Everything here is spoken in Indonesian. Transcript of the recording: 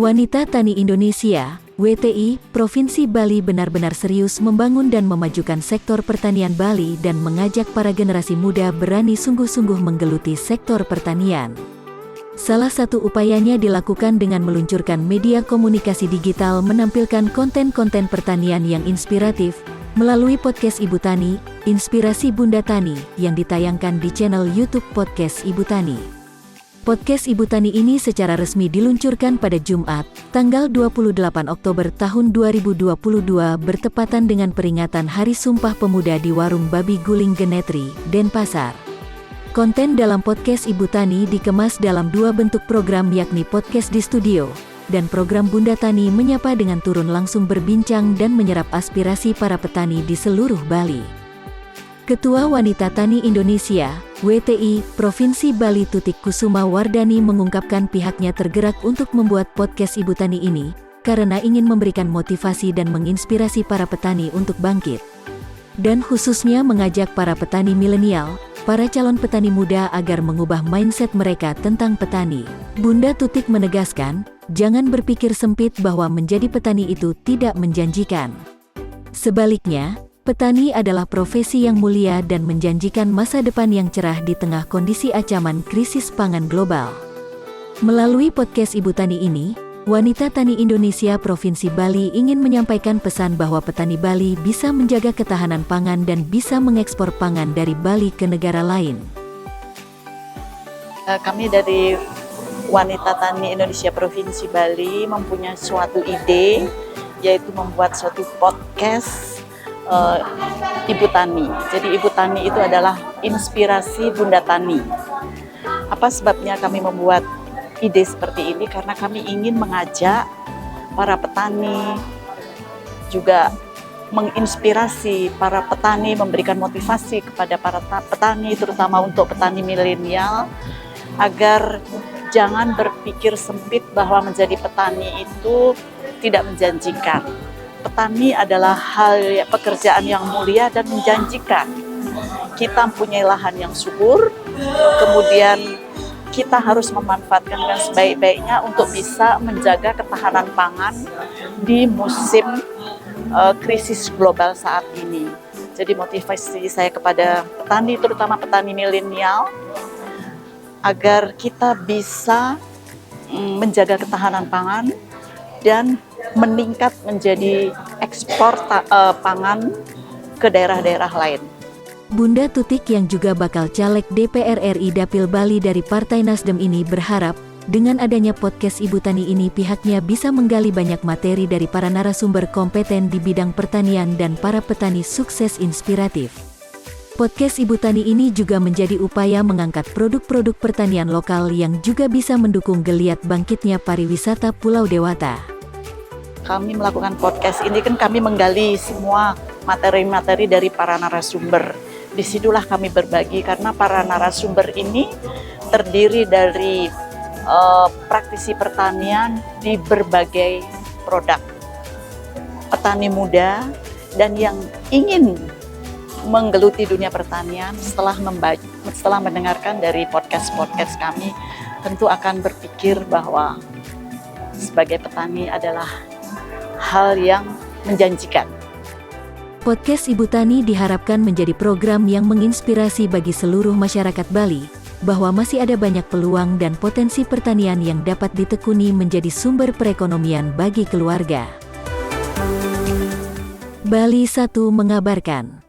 Wanita Tani Indonesia, WTI, Provinsi Bali benar-benar serius membangun dan memajukan sektor pertanian Bali dan mengajak para generasi muda berani sungguh-sungguh menggeluti sektor pertanian. Salah satu upayanya dilakukan dengan meluncurkan media komunikasi digital menampilkan konten-konten pertanian yang inspiratif, melalui podcast Ibu Tani, Inspirasi Bunda Tani, yang ditayangkan di channel YouTube Podcast Ibu Tani. Podcast Ibu Tani ini secara resmi diluncurkan pada Jumat, tanggal 28 Oktober tahun 2022 bertepatan dengan peringatan Hari Sumpah Pemuda di Warung Babi Guling Genetri, Denpasar. Konten dalam podcast Ibu Tani dikemas dalam dua bentuk program yakni podcast di studio, dan program Bunda Tani menyapa dengan turun langsung berbincang dan menyerap aspirasi para petani di seluruh Bali. Ketua Wanita Tani Indonesia, WTI, Provinsi Bali Tutik Kusuma Wardani mengungkapkan pihaknya tergerak untuk membuat podcast Ibu Tani ini, karena ingin memberikan motivasi dan menginspirasi para petani untuk bangkit. Dan khususnya mengajak para petani milenial, para calon petani muda agar mengubah mindset mereka tentang petani. Bunda Tutik menegaskan, jangan berpikir sempit bahwa menjadi petani itu tidak menjanjikan. Sebaliknya, petani adalah profesi yang mulia dan menjanjikan masa depan yang cerah di tengah kondisi ancaman krisis pangan global. Melalui podcast Ibu Tani ini, Wanita Tani Indonesia Provinsi Bali ingin menyampaikan pesan bahwa petani Bali bisa menjaga ketahanan pangan dan bisa mengekspor pangan dari Bali ke negara lain. Kami dari Wanita Tani Indonesia Provinsi Bali mempunyai suatu ide, yaitu membuat suatu podcast Ibu Tani. Jadi Ibu Tani itu adalah inspirasi Bunda Tani. Apa sebabnya kami membuat ide seperti ini? Karena kami ingin mengajak para petani, juga menginspirasi para petani, memberikan motivasi kepada para petani, terutama untuk petani milenial, agar jangan berpikir sempit bahwa menjadi petani itu tidak menjanjikan. Petani adalah pekerjaan yang mulia dan menjanjikan. Kita mempunyai lahan yang subur, kemudian kita harus memanfaatkan dengan sebaik-baiknya untuk bisa menjaga ketahanan pangan di musim krisis global saat ini. Jadi motivasi saya kepada petani, terutama petani milenial, agar kita bisa menjaga ketahanan pangan dan meningkat menjadi ekspor pangan ke daerah-daerah lain. Bunda Tutik yang juga bakal caleg DPR RI Dapil Bali dari Partai Nasdem ini berharap, dengan adanya podcast Ibu Tani ini pihaknya bisa menggali banyak materi dari para narasumber kompeten di bidang pertanian dan para petani sukses inspiratif. Podcast Ibu Tani ini juga menjadi upaya mengangkat produk-produk pertanian lokal yang juga bisa mendukung geliat bangkitnya pariwisata Pulau Dewata. Kami melakukan podcast ini kan kami menggali semua materi-materi dari para narasumber. Disitulah kami berbagi karena para narasumber ini terdiri dari praktisi pertanian di berbagai produk. Petani muda dan yang ingin menggeluti dunia pertanian setelah mendengarkan dari podcast-podcast kami tentu akan berpikir bahwa sebagai petani adalah hal yang menjanjikan. Podcast Ibu Tani diharapkan menjadi program yang menginspirasi bagi seluruh masyarakat Bali, bahwa masih ada banyak peluang dan potensi pertanian yang dapat ditekuni menjadi sumber perekonomian bagi keluarga. Bali 1 mengabarkan.